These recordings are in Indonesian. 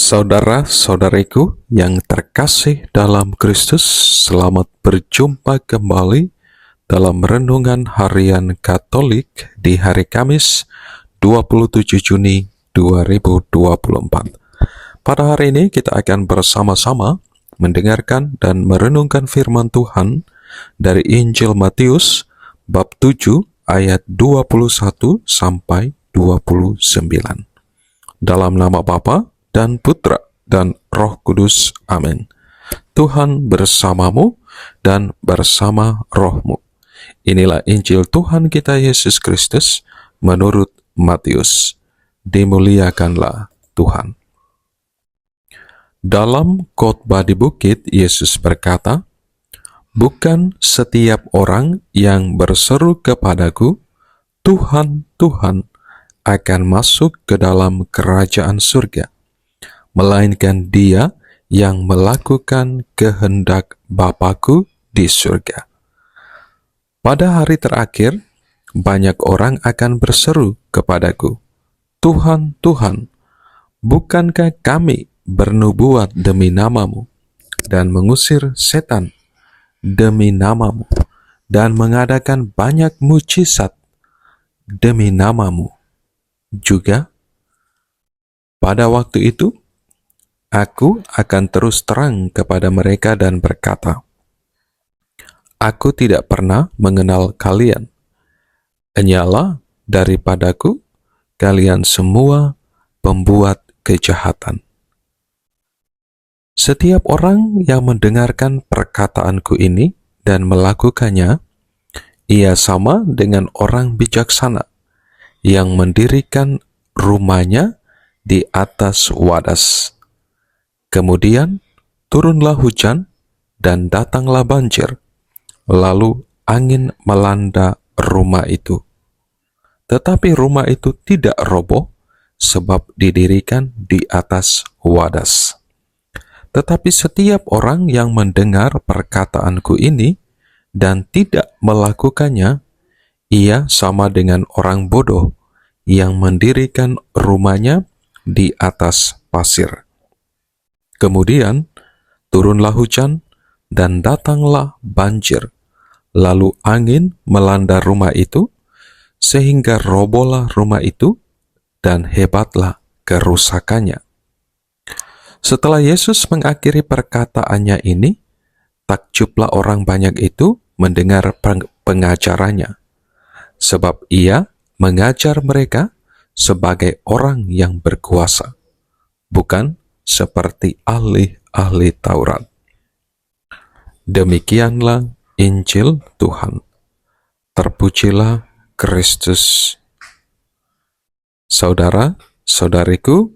Saudara-saudariku yang terkasih dalam Kristus, selamat berjumpa kembali dalam Renungan Harian Katolik di hari Kamis 27 Juni 2024. Pada hari ini kita akan bersama-sama mendengarkan dan merenungkan firman Tuhan dari Injil Matius bab 7 ayat 21 sampai 29. Dalam nama Bapa dan Putra dan Roh Kudus. Amin. Tuhan bersamamu dan bersama rohmu. Inilah Injil Tuhan kita Yesus Kristus menurut Matius. Dimuliakanlah Tuhan. Dalam khotbah di bukit, Yesus berkata, "Bukan setiap orang yang berseru kepadaku, Tuhan, Tuhan, akan masuk ke dalam kerajaan surga, melainkan dia yang melakukan kehendak Bapa-Ku di surga." Pada hari terakhir, banyak orang akan berseru kepadaku, "Tuhan, Tuhan, bukankah kami bernubuat demi nama-Mu, dan mengusir setan demi nama-Mu, dan mengadakan banyak mujizat demi nama-Mu juga?" Pada waktu itu, Aku akan terus terang kepada mereka dan berkata, "Aku tidak pernah mengenal kalian. Enyalah daripadaku, kalian semua pembuat kejahatan." Setiap orang yang mendengarkan perkataanku ini dan melakukannya, ia sama dengan orang bijaksana yang mendirikan rumahnya di atas wadas. Kemudian turunlah hujan dan datanglah banjir, lalu angin melanda rumah itu. Tetapi rumah itu tidak roboh sebab didirikan di atas wadas. Tetapi setiap orang yang mendengar perkataanku ini dan tidak melakukannya, ia sama dengan orang bodoh yang mendirikan rumahnya di atas pasir. Kemudian turunlah hujan dan datanglah banjir, lalu angin melanda rumah itu, sehingga robohlah rumah itu dan hebatlah kerusakannya. Setelah Yesus mengakhiri perkataannya ini, takjublah orang banyak itu mendengar pengajarannya, sebab ia mengajar mereka sebagai orang yang berkuasa, bukan seperti ahli-ahli Taurat. Demikianlah Injil Tuhan. Terpujilah Kristus. Saudara-saudariku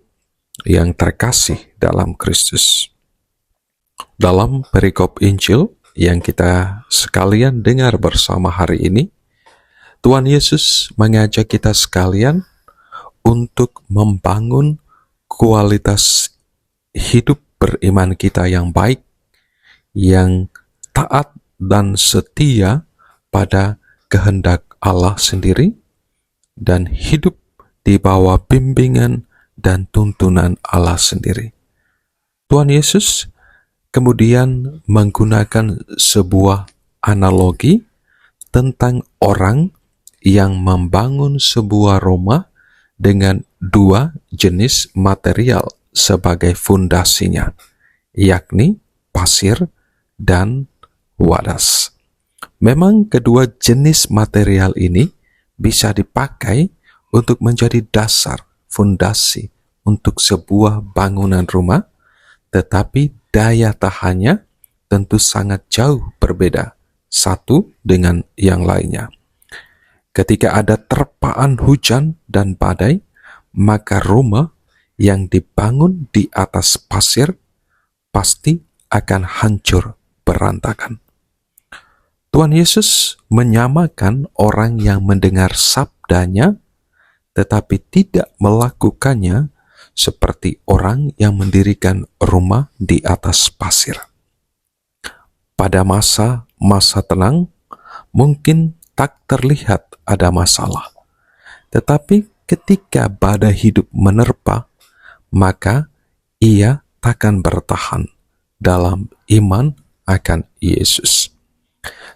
yang terkasih dalam Kristus, dalam perikop Injil yang kita sekalian dengar bersama hari ini, Tuhan Yesus mengajak kita sekalian untuk membangun kualitas hidup beriman kita yang baik, yang taat dan setia pada kehendak Allah sendiri, dan hidup di bawah bimbingan dan tuntunan Allah sendiri. Tuhan Yesus kemudian menggunakan sebuah analogi tentang orang yang membangun sebuah rumah dengan dua jenis material sebagai fondasinya, yakni pasir dan wadas. Memang kedua jenis material ini bisa dipakai untuk menjadi dasar, fondasi untuk sebuah bangunan rumah, tetapi daya tahannya tentu sangat jauh berbeda satu dengan yang lainnya. Ketika ada terpaan hujan dan badai, maka rumah yang dibangun di atas pasir pasti akan hancur berantakan. Tuhan Yesus menyamakan orang yang mendengar sabdanya tetapi tidak melakukannya seperti orang yang mendirikan rumah di atas pasir. Pada masa tenang, mungkin tak terlihat ada masalah. Tetapi ketika badai hidup menerpa, maka ia takkan bertahan dalam iman akan Yesus.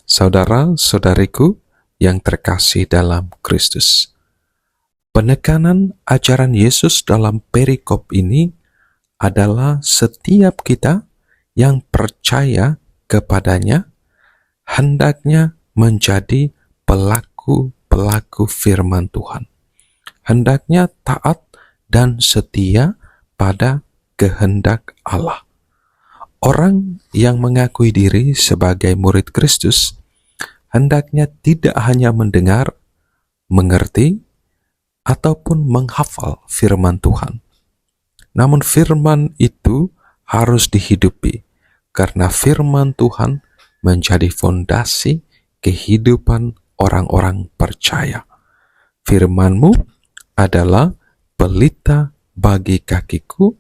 Saudara-saudariku yang terkasih dalam Kristus, penekanan ajaran Yesus dalam perikop ini adalah setiap kita yang percaya kepadanya hendaknya menjadi pelaku-pelaku firman Tuhan. Hendaknya taat dan setia pada kehendak Allah. Orang yang mengakui diri sebagai murid Kristus hendaknya tidak hanya mendengar, mengerti, ataupun menghafal firman Tuhan. Namun firman itu harus dihidupi, karena firman Tuhan menjadi fondasi kehidupan orang-orang percaya. Firman-Mu adalah pelita bagi kakiku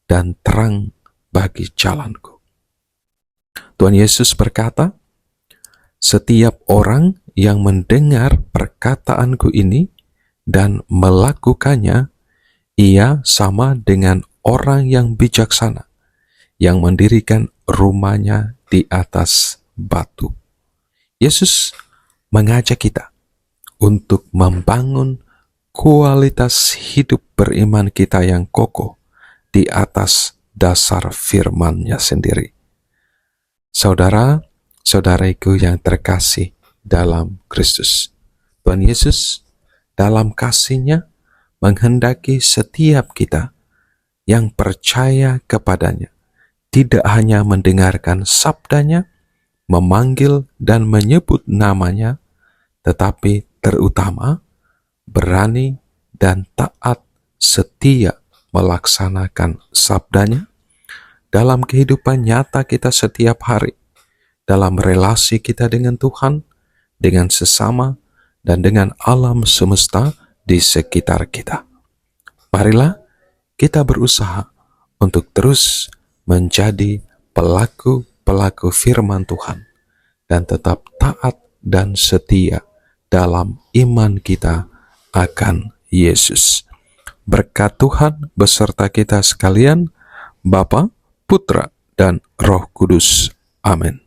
dan terang bagi jalanku. Tuhan Yesus berkata, setiap orang yang mendengar perkataanku ini dan melakukannya, ia sama dengan orang yang bijaksana yang mendirikan rumahnya di atas batu. Yesus mengajak kita untuk membangun kualitas hidup beriman kita yang kokoh di atas dasar firman-Nya sendiri. Saudara-saudariku yang terkasih dalam Kristus, Tuhan Yesus dalam kasih-Nya menghendaki setiap kita yang percaya kepadanya tidak hanya mendengarkan sabdanya, memanggil dan menyebut namanya, tetapi terutama berani dan taat setia melaksanakan sabdanya dalam kehidupan nyata kita setiap hari, dalam relasi kita dengan Tuhan, dengan sesama, dan dengan alam semesta di sekitar kita. Marilah kita berusaha untuk terus menjadi pelaku-pelaku firman Tuhan dan tetap taat dan setia dalam iman kita akan Yesus. Berkat Tuhan beserta kita sekalian, Bapa, Putra, dan Roh Kudus. Amin.